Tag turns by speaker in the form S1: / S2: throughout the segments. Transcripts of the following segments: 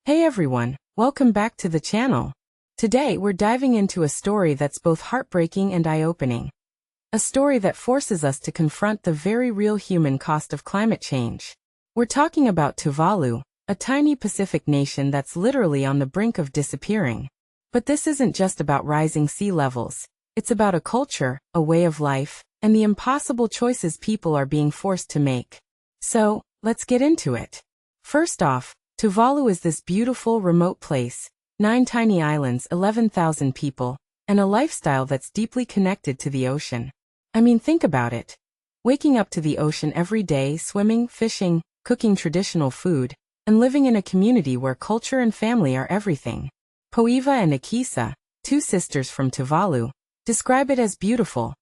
S1: Hey everyone, welcome back to the channel. Today we're diving into a story that's both heartbreaking and eye-opening. A story that forces us to confront the very real human cost of climate change. We're talking about Tuvalu, a tiny Pacific nation that's literally on the brink of disappearing. But this isn't just about rising sea levels. It's about a culture, a way of life, and the impossible choices people are being forced to make. So, let's get into it. First off, Tuvalu is this beautiful, remote place, 9 tiny islands, 11,000 people, and a lifestyle that's deeply connected to the ocean. I mean, think about it. Waking up to the ocean every day, swimming, fishing, cooking traditional food, and living in a community where culture and family are everything. Poeva and Akesa, 2 sisters from Tuvalu, describe it as beautiful.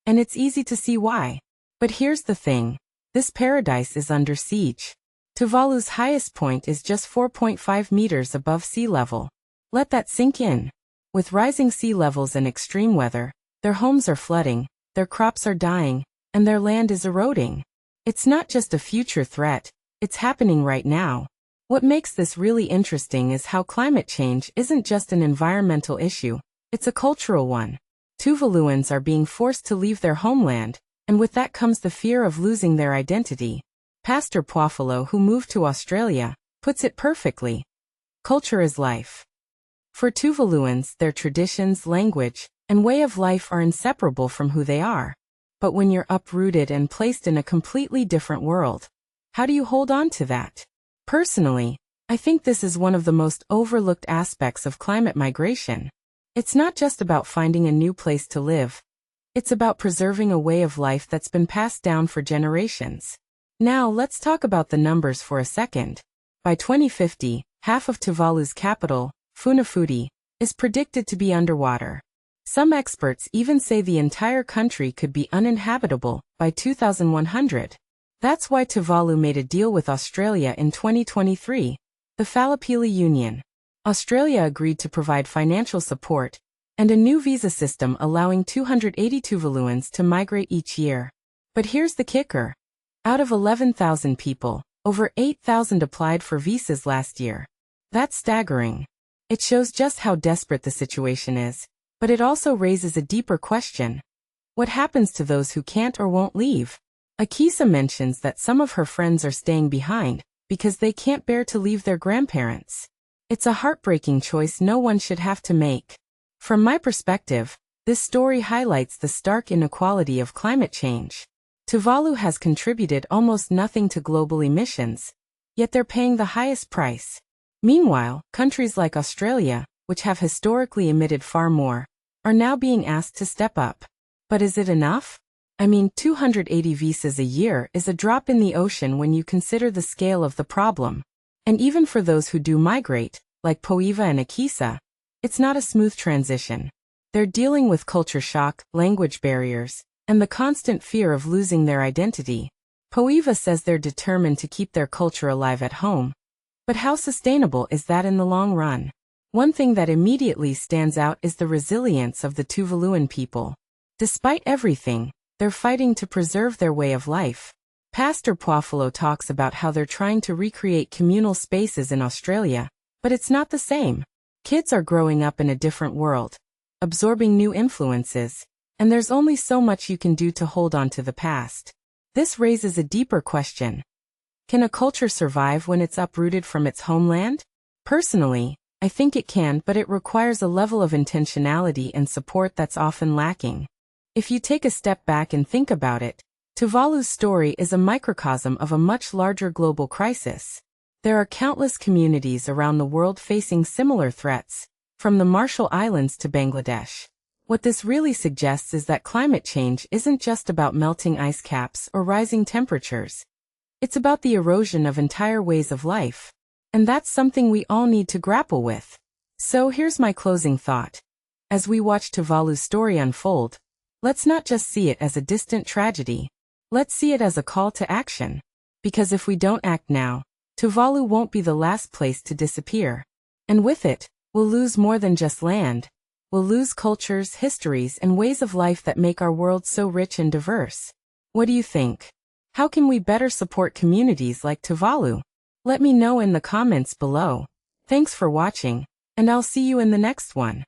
S1: And it's easy to see why. But here's the thing. This paradise is under siege. Tuvalu's highest point is just 4.5 meters above sea level. Let that sink in. With rising sea levels and extreme weather, their homes are flooding, their crops are dying, and their land is eroding. It's not just a future threat, it's happening right now. What makes this really interesting is how climate change isn't just an environmental issue, it's a cultural one. Tuvaluans are being forced to leave their homeland, and with that comes the fear of losing their identity. Pastor Poeva, who moved to Australia, puts it perfectly. Culture is life. For Tuvaluans, their traditions, language, and way of life are inseparable from who they are. But when you're uprooted and placed in a completely different world, how do you hold on to that? Personally, I think this is one of the most overlooked aspects of climate migration. It's not just about finding a new place to live. It's about preserving a way of life that's been passed down for generations. Now let's talk about the numbers for a second. By 2050, half of Tuvalu's capital, Funafuti, is predicted to be underwater. Some experts even say the entire country could be uninhabitable by 2100. That's why Tuvalu made a deal with Australia in 2023, the Falapili Union. Australia agreed to provide financial support and a new visa system allowing 280 Tuvaluans to migrate each year. But here's the kicker. Out of 11,000 people, over 8,000 applied for visas last year. That's staggering. It shows just how desperate the situation is, but it also raises a deeper question. What happens to those who can't or won't leave? Akesa mentions that some of her friends are staying behind because they can't bear to leave their grandparents. It's a heartbreaking choice no one should have to make. From my perspective, this story highlights the stark inequality of climate change. Tuvalu has contributed almost nothing to global emissions, yet they're paying the highest price. Meanwhile, countries like Australia, which have historically emitted far more, are now being asked to step up. But is it enough? I mean, 280 visas a year is a drop in the ocean when you consider the scale of the problem. And even for those who do migrate, like Poeva and Akesa, it's not a smooth transition. They're dealing with culture shock, language barriers, and the constant fear of losing their identity. Poeva says they're determined to keep their culture alive at home. But how sustainable is that in the long run? One thing that immediately stands out is the resilience of the Tuvaluan people. Despite everything, they're fighting to preserve their way of life. Pastor Poeva talks about how they're trying to recreate communal spaces in Australia, but it's not the same. Kids are growing up in a different world, absorbing new influences, and there's only so much you can do to hold on to the past. This raises a deeper question. Can a culture survive when it's uprooted from its homeland? Personally, I think it can, but it requires a level of intentionality and support that's often lacking. If you take a step back and think about it, Tuvalu's story is a microcosm of a much larger global crisis. There are countless communities around the world facing similar threats, from the Marshall Islands to Bangladesh. What this really suggests is that climate change isn't just about melting ice caps or rising temperatures. It's about the erosion of entire ways of life. And that's something we all need to grapple with. So here's my closing thought. As we watch Tuvalu's story unfold, let's not just see it as a distant tragedy. Let's see it as a call to action. Because if we don't act now, Tuvalu won't be the last place to disappear. And with it, we'll lose more than just land. We'll lose cultures, histories, and ways of life that make our world so rich and diverse. What do you think? How can we better support communities like Tuvalu? Let me know in the comments below. Thanks for watching, and I'll see you in the next one.